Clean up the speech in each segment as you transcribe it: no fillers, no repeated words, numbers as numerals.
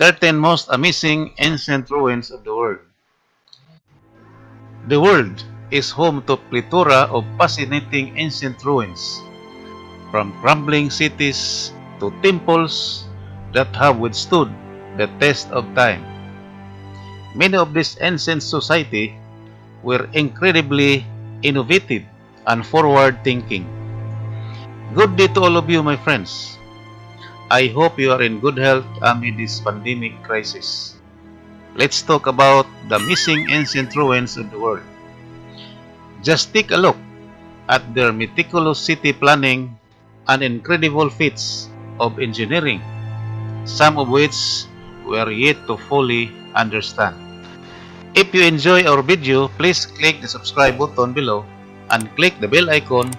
13 most amazing ancient ruins of the world. The world is home to a plethora of fascinating ancient ruins, from crumbling cities to temples that have withstood the test of time. Many of these ancient societies were incredibly innovative and forward-thinking. Good day to all of you, my friends. I hope you are in good health amid this pandemic crisis. Let's talk about the missing ancient ruins of the world. Just take a look at their meticulous city planning and incredible feats of engineering, some of which we are yet to fully understand. If you enjoy our video, please click the subscribe button below and click the bell icon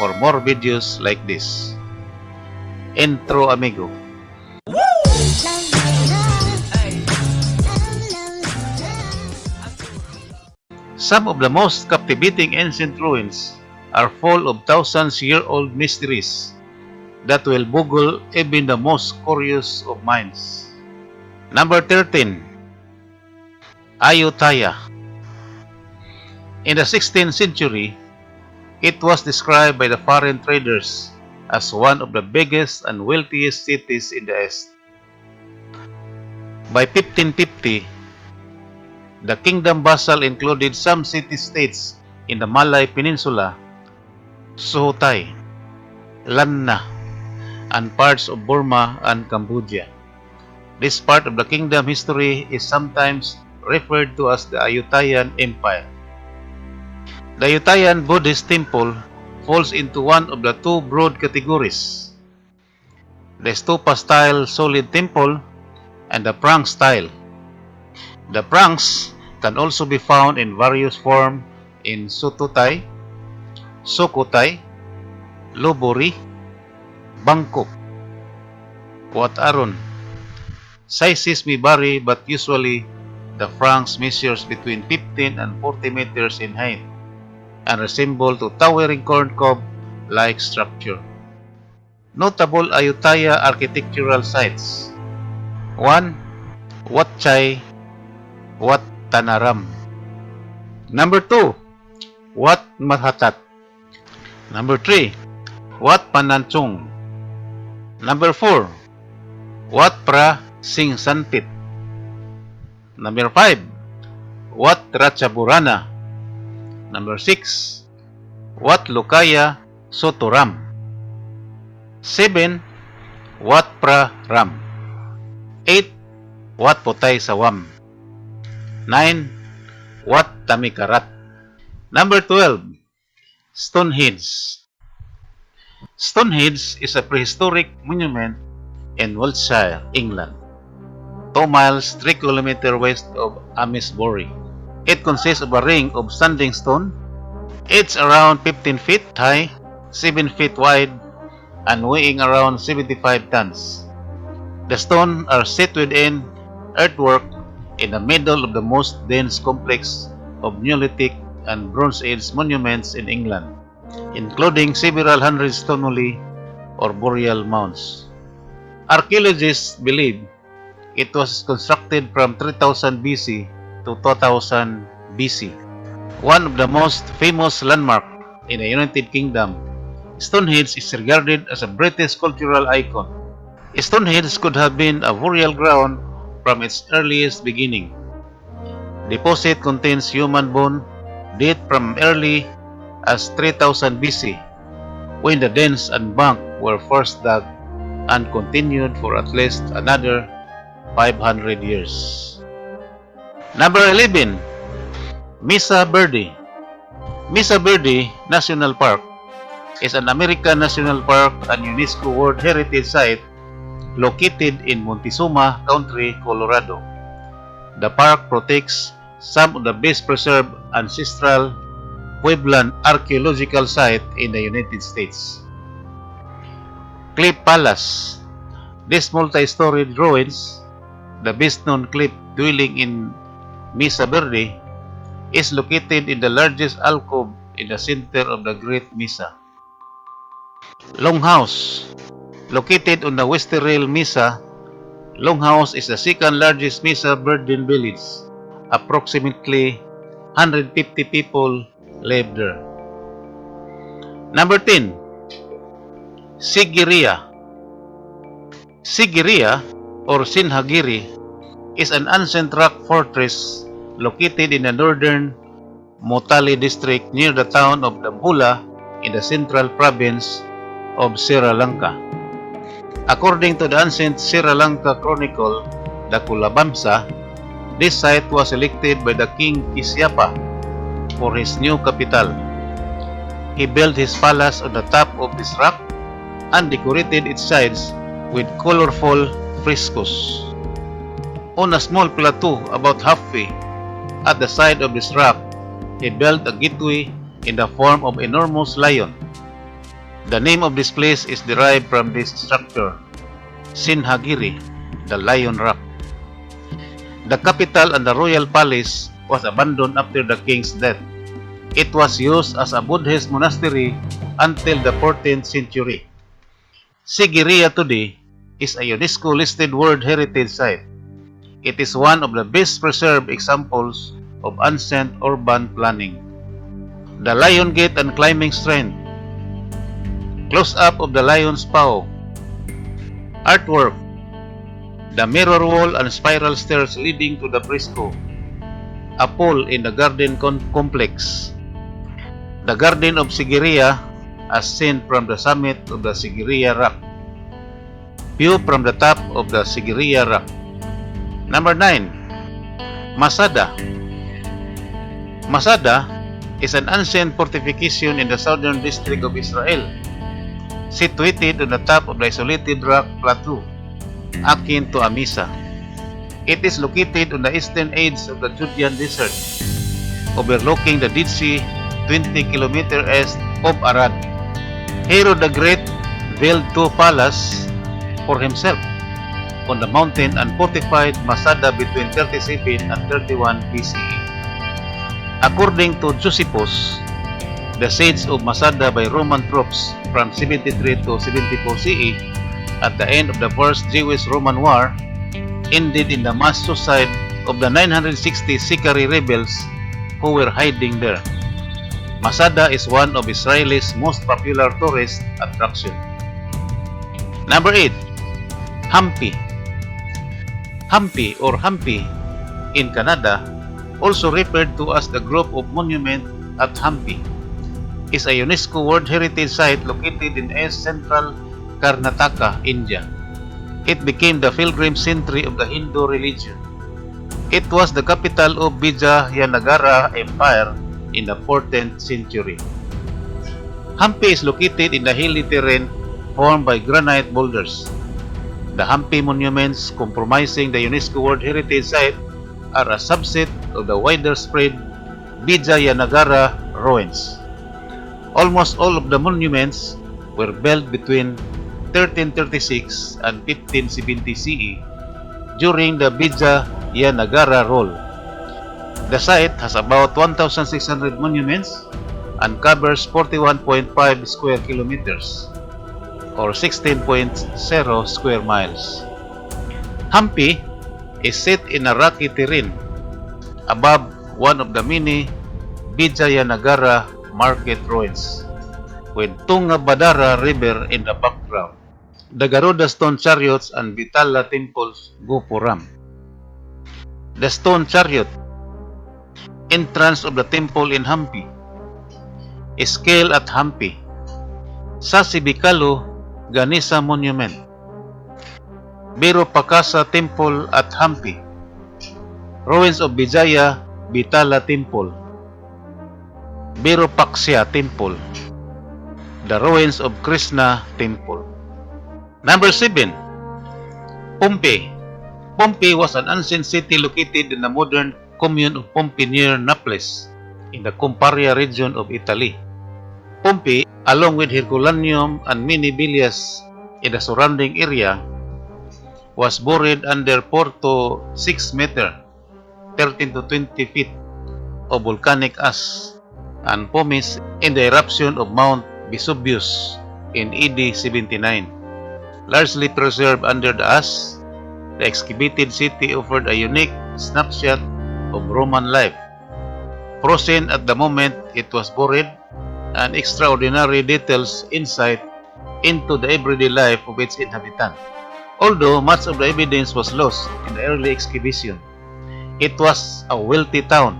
for more videos like this. Intro, amigo. Some of the most captivating ancient ruins are full of thousands-year-old mysteries that will boggle even the most curious of minds. Number 13. Ayutthaya. In the 16th century, it was described by the foreign traders as one of the biggest and wealthiest cities in the East. By 1550, the kingdom vassal included some city-states in the Malay Peninsula, Sukhothai, Lanna, and parts of Burma and Cambodia. This part of the kingdom history is sometimes referred to as the Ayutthayan Empire. The Ayutthayan Buddhist temple falls into one of the two broad categories: the stupa-style solid temple and the prang style. The prangs can also be found in various forms in Sukhothai, Lopburi, Bangkok, Wat Arun. Sizes may vary, but usually the prangs measures between 15 and 40 meters in height and resemble to towering corn cob-like structure. Notable Ayutthaya architectural sites: 1. Wat Chai, Wat Tanaram. Number 2. Wat Mahatat. Number 3. Wat Pananchong. Number 4. Wat Pra Sing Sanpit. Number 5. Wat Ratchaburana. Number 6. Wat Lokaya Sotoram. 7. Wat Pra Ram. 8. Wat Potay Sawam. 9. Wat Tamikarat. Number 12. Stonehenge. Stonehenge is a prehistoric monument in Wiltshire, England, 2 miles 3 km west of Amesbury. It consists of a ring of standing stone. It's around 15 feet high, 7 feet wide, and weighing around 75 tons. The stones are set within earthwork in the middle of the most dense complex of Neolithic and Bronze Age monuments in England, including several hundred stone or burial mounds. Archaeologists believe it was constructed from 3000 BC to 2000 BC. One of the most famous landmarks in the United Kingdom, Stonehenge is regarded as a British cultural icon. Stonehenge could have been a burial ground from its earliest beginning. The deposit contains human bone date from early as 3000 BC, when the dens and bank were first dug, and continued for at least another 500 years. Number 11. Mesa Verde. Mesa Verde National Park is an American national park and UNESCO World Heritage Site located in Montezuma County, Colorado. The park protects some of the best preserved ancestral Puebloan archaeological sites in the United States. Cliff Palace. This multi-storied ruins, the best-known cliff dwelling in Mesa Verde, is located in the largest alcove in the center of the Great Mesa. Longhouse, located on the Westerel Mesa, Longhouse is the second largest Mesa Virgin village. Approximately 150 people live there. Number 10. Sigiriya. Sigiriya or Sinhagiri is an ancient rock fortress located in the northern Motali district near the town of Dambulla in the central province of Sri Lanka. According to the ancient Sri Lanka chronicle, the Kulabamsa, this site was selected by the king Kisyapa for his new capital. He built his palace on the top of this rock and decorated its sides with colorful frescoes. On a small plateau about halfway at the side of this rock, he built a gateway in the form of an enormous lion. The name of this place is derived from this structure, Sinhagiri, the Lion Rock. The capital and the royal palace was abandoned after the king's death. It was used as a Buddhist monastery until the 14th century. Sigiriya today is a UNESCO-listed World Heritage Site. It is one of the best preserved examples of ancient urban planning. The Lion Gate and climbing strength. Close-up of the lion's paw. Artwork. The mirror wall and spiral stairs leading to the fresco. A pool in the garden complex. The Garden of Sigiriya as seen from the summit of the Sigiriya Rock. View from the top of the Sigiriya Rock. Number 9. Masada. Masada is an ancient fortification in the southern district of Israel, situated on the top of the isolated rock plateau, akin to a mesa. It is located on the eastern edge of the Judean desert, overlooking the Dead Sea 20 km east of Arad. Herod the Great built two palaces for himself on the mountain and fortified Masada between 37 and 31 BCE. According to Josephus, the siege of Masada by Roman troops from 73 to 74 CE at the end of the First Jewish-Roman War ended in the mass suicide of the 960 Sicarii rebels who were hiding there. Masada is one of Israel's most popular tourist attractions. Number 8. Hampi. Hampi or Hampi in Canada, also referred to as the Group of Monuments at Hampi, is a UNESCO World Heritage Site located in East Central Karnataka, India. It became the pilgrim century of the Hindu religion. It was the capital of Vijayanagara Empire in the 14th century. Hampi is located in the hilly terrain formed by granite boulders. The Hampi monuments comprising the UNESCO World Heritage Site are a subset of the wider spread Vijayanagara ruins. Almost all of the monuments were built between 1336 and 1570 CE during the Vijayanagara rule. The site has about 1,600 monuments and covers 41.5 square kilometers or 16.0 square miles. Hampi is set in a rocky terrain above one of the many Vijayanagara market ruins, with Tungabhadra River in the background. The Garuda stone chariots and Vitala temples Gopuram. The stone chariot entrance of the temple in Hampi. Scale at Hampi. Sasibikalu Ganesha Monument. Birupakasa Temple at Hampi. Ruins of Vijaya Vitala Temple. Virupaksha Temple. The ruins of Krishna Temple. Number 7. Pompeii. Pompeii was an ancient city located in the modern commune of Pompeii near Naples, in the Campania region of Italy. Pompeii, along with Herculaneum and many villages in the surrounding area, was buried under 4 to 6 meter, 13 to 20 feet of volcanic ash and pumice in the eruption of Mount Vesuvius in AD 79. Largely preserved under the ash the excavated city offered a unique snapshot of Roman life. Frozen at the moment it was buried, and extraordinary details insight into the everyday life of its inhabitants. Although much of the evidence was lost in the early excavation, it was a wealthy town,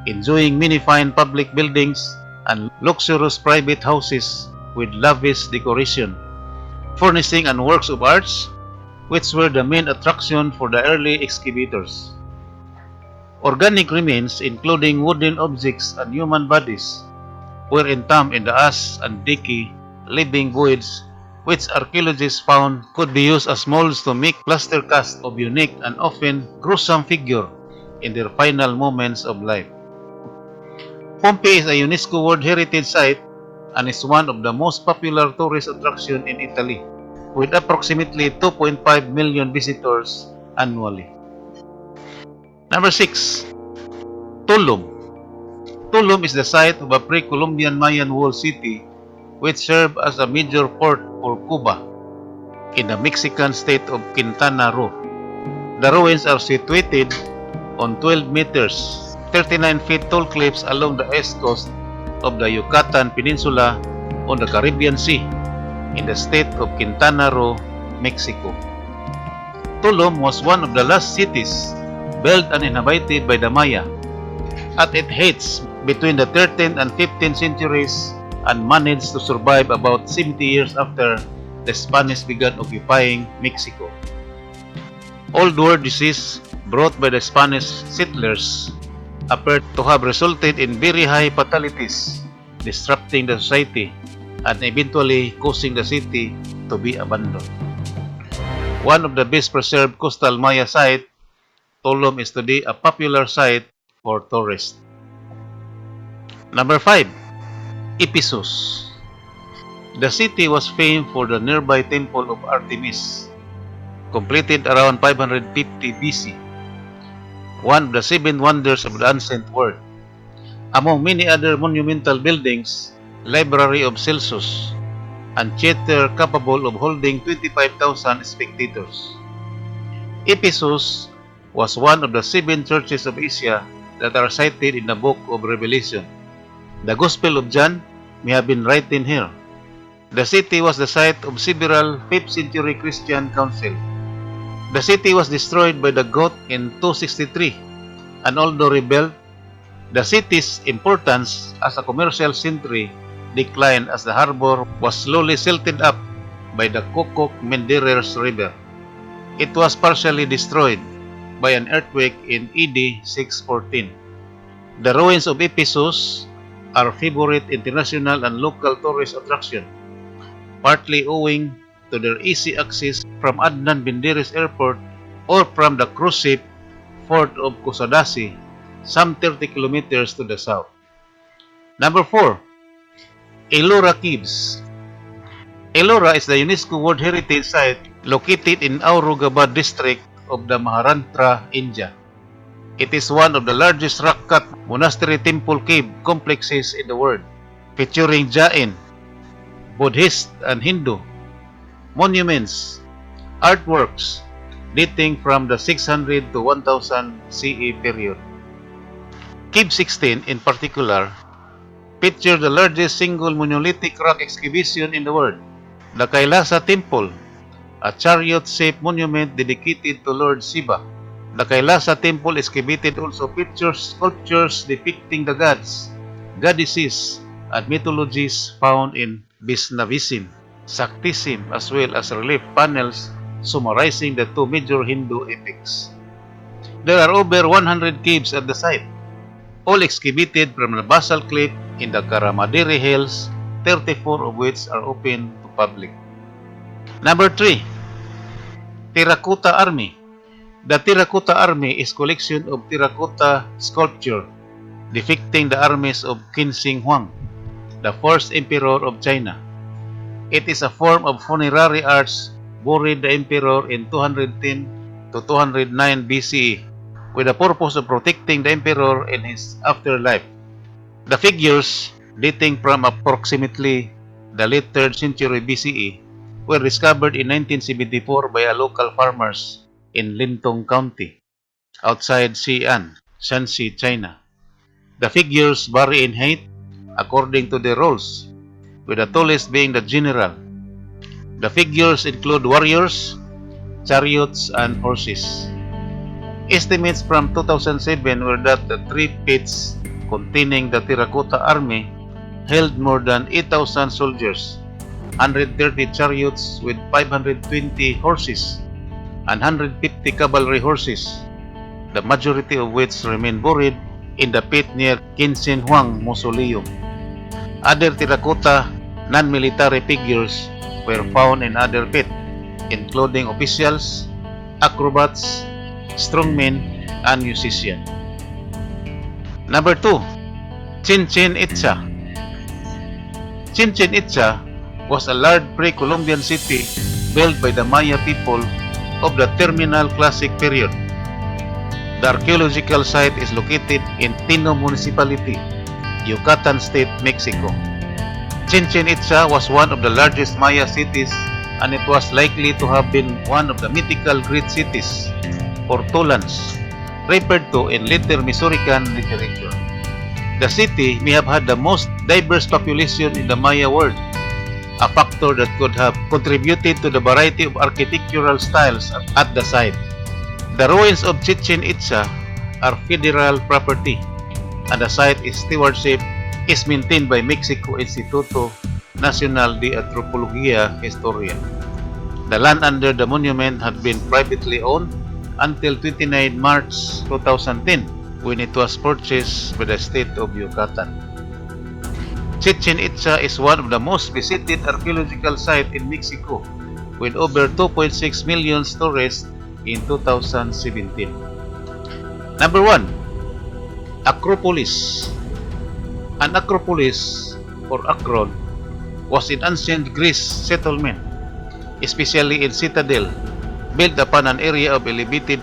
enjoying many fine public buildings and luxurious private houses with lavish decoration, furnishing and works of arts, which were the main attraction for the early excavators. Organic remains, including wooden objects and human bodies, were entombed in the ash and decay, living voids which archaeologists found could be used as molds to make plaster casts of unique and often gruesome figures in their final moments of life. Pompeii is a UNESCO World Heritage Site and is one of the most popular tourist attractions in Italy, with approximately 2.5 million visitors annually. Number 6. Tulum. Tulum is the site of a pre-Columbian Mayan walled city which served as a major port for Cuba in the Mexican state of Quintana Roo. The ruins are situated on 12 meters, 39 feet tall cliffs along the east coast of the Yucatan Peninsula on the Caribbean Sea in the state of Quintana Roo, Mexico. Tulum was one of the last cities built and inhabited by the Maya at its height between the 13th and 15th centuries and managed to survive about 70 years after the Spanish began occupying Mexico. Old world disease brought by the Spanish settlers appeared to have resulted in very high fatalities, disrupting the society and eventually causing the city to be abandoned. One of the best preserved coastal Maya sites, Tulum is today a popular site for tourists. Number 5. Ephesus. The city was famed for the nearby temple of Artemis, completed around 550 BC, one of the 7 wonders of the ancient world. Among many other monumental buildings, Library of Celsus, and theater capable of holding 25,000 spectators. Ephesus was one of the 7 churches of Asia that are cited in the book of Revelation. The Gospel of John may have been written here. The city was the site of several 5th century Christian councils. The city was destroyed by the Goths in 263, and although rebuilt, the city's importance as a commercial center declined as the harbor was slowly silted up by the Kokok Menderes River. It was partially destroyed by an earthquake in AD 614. The ruins of Ephesus are favorite international and local tourist attraction, partly owing to their easy access from Adnan Menderes Airport or from the cruise ship Port of Kusadasi, some 30 kilometers to the south. Number 4. Ellora Caves. Ellora is the UNESCO World Heritage Site located in Aurangabad district of the Maharashtra, India. It is one of the largest rock-cut monastery temple cave complexes in the world, featuring Jain, Buddhist, and Hindu monuments, artworks dating from the 600 to 1000 CE period. Cave 16 in particular features the largest single monolithic rock excavation in the world, the Kailasa Temple, a chariot-shaped monument dedicated to Lord Shiva. The Kailasa Temple excavated also features sculptures depicting the gods, goddesses, and mythologies found in Vaishnavism, Shaktism, as well as relief panels summarizing the 2 major Hindu epics. There are over 100 caves at the site, all excavated from the basalt cliff in the Karamadiri Hills, 34 of which are open to public. Number 3. Terracotta Army. The Terracotta Army is a collection of terracotta sculpture depicting the armies of Qin Shi Huang, the first emperor of China. It is a form of funerary arts buried the emperor in 210 to 209 BCE with the purpose of protecting the emperor in his afterlife. The figures, dating from approximately the late 3rd century BCE, were discovered in 1974 by a local farmers in Lintong County, outside Xi'an, Shanxi, China. The figures vary in height according to their roles, with the tallest being the general. The figures include warriors, chariots, and horses. Estimates from 2007 were that the 3 pits containing the terracotta army held more than 8,000 soldiers, 130 chariots with 520 horses, and 150 cavalry horses, the majority of which remain buried in the pit near Qinchen Huang Mausoleum. Other terracotta non-military figures were found in other pits, including officials, acrobats, strongmen, and musicians. Number 2. Chichen Itza. Chichen Itza was a large pre-Columbian city built by the Maya people of the Terminal Classic period. The archaeological site is located in Tino Municipality, Yucatan State, Mexico. Chichen Itza was one of the largest Maya cities, and it was likely to have been one of the mythical great cities, or Tolans, referred to in later Missourican literature. The city may have had the most diverse population in the Maya world, a factor that could have contributed to the variety of architectural styles at the site. The ruins of Chichen Itza are federal property, and the site stewardship is maintained by Mexico Instituto Nacional de Antropología Historia. The land under the monument had been privately owned until 29 March 2010, when it was purchased by the state of Yucatan. Chichen Itza is one of the most visited archaeological sites in Mexico, with over 2.6 million tourists in 2017. Number 1. Acropolis. An acropolis, or akron, was an ancient Greece settlement, especially in citadel, built upon an area of elevated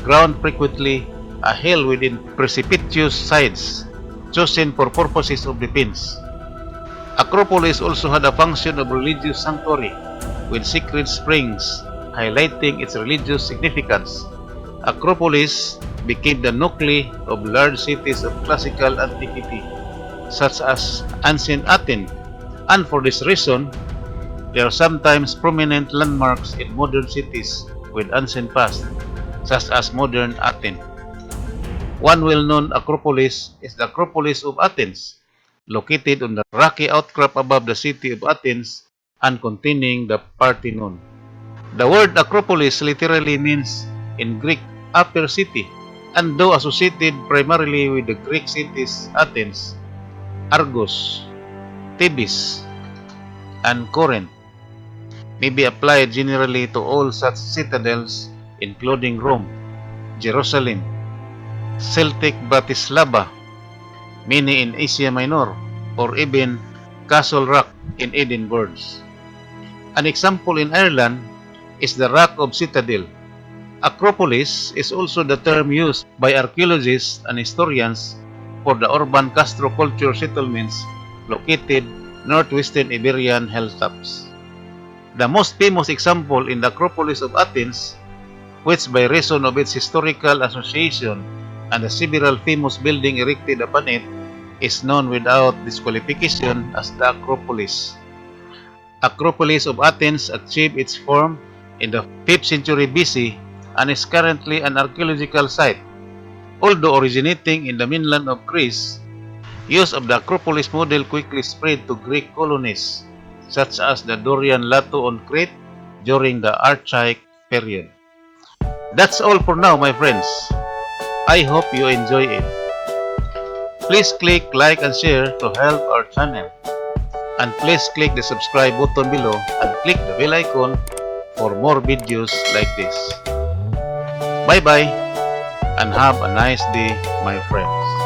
ground, frequently a hill within precipitous sides, chosen for purposes of defense. Acropolis also had a function of religious sanctuary, with sacred springs, highlighting its religious significance. Acropolis became the nucleus of large cities of classical antiquity, such as ancient Athens, and for this reason, they are sometimes prominent landmarks in modern cities with ancient past, such as modern Athens. One well-known acropolis is the Acropolis of Athens, located on the rocky outcrop above the city of Athens and containing the Parthenon. The word Acropolis literally means in Greek upper city, and though associated primarily with the Greek cities Athens, Argos, Thebes, and Corinth, may be applied generally to all such citadels, including Rome, Jerusalem, Celtic Bratislava, many in Asia Minor, or even Castle Rock in Edinburgh. An example in Ireland is the Rock of Citadel. Acropolis is also the term used by archaeologists and historians for the urban castroculture settlements located northwestern Iberian hilltops. The most famous example in the Acropolis of Athens, which by reason of its historical association and the several famous buildings erected upon it, is known without disqualification as the Acropolis. Acropolis of Athens achieved its form in the 5th century BC and is currently an archaeological site. Although originating in the mainland of Greece, use of the Acropolis model quickly spread to Greek colonies, such as the Dorian Lato on Crete during the Archaic period. That's all for now, my friends. I hope you enjoy it. Please click like and share to help our channel. And please click the subscribe button below and click the bell icon for more videos like this. Bye bye and have a nice day, my friends.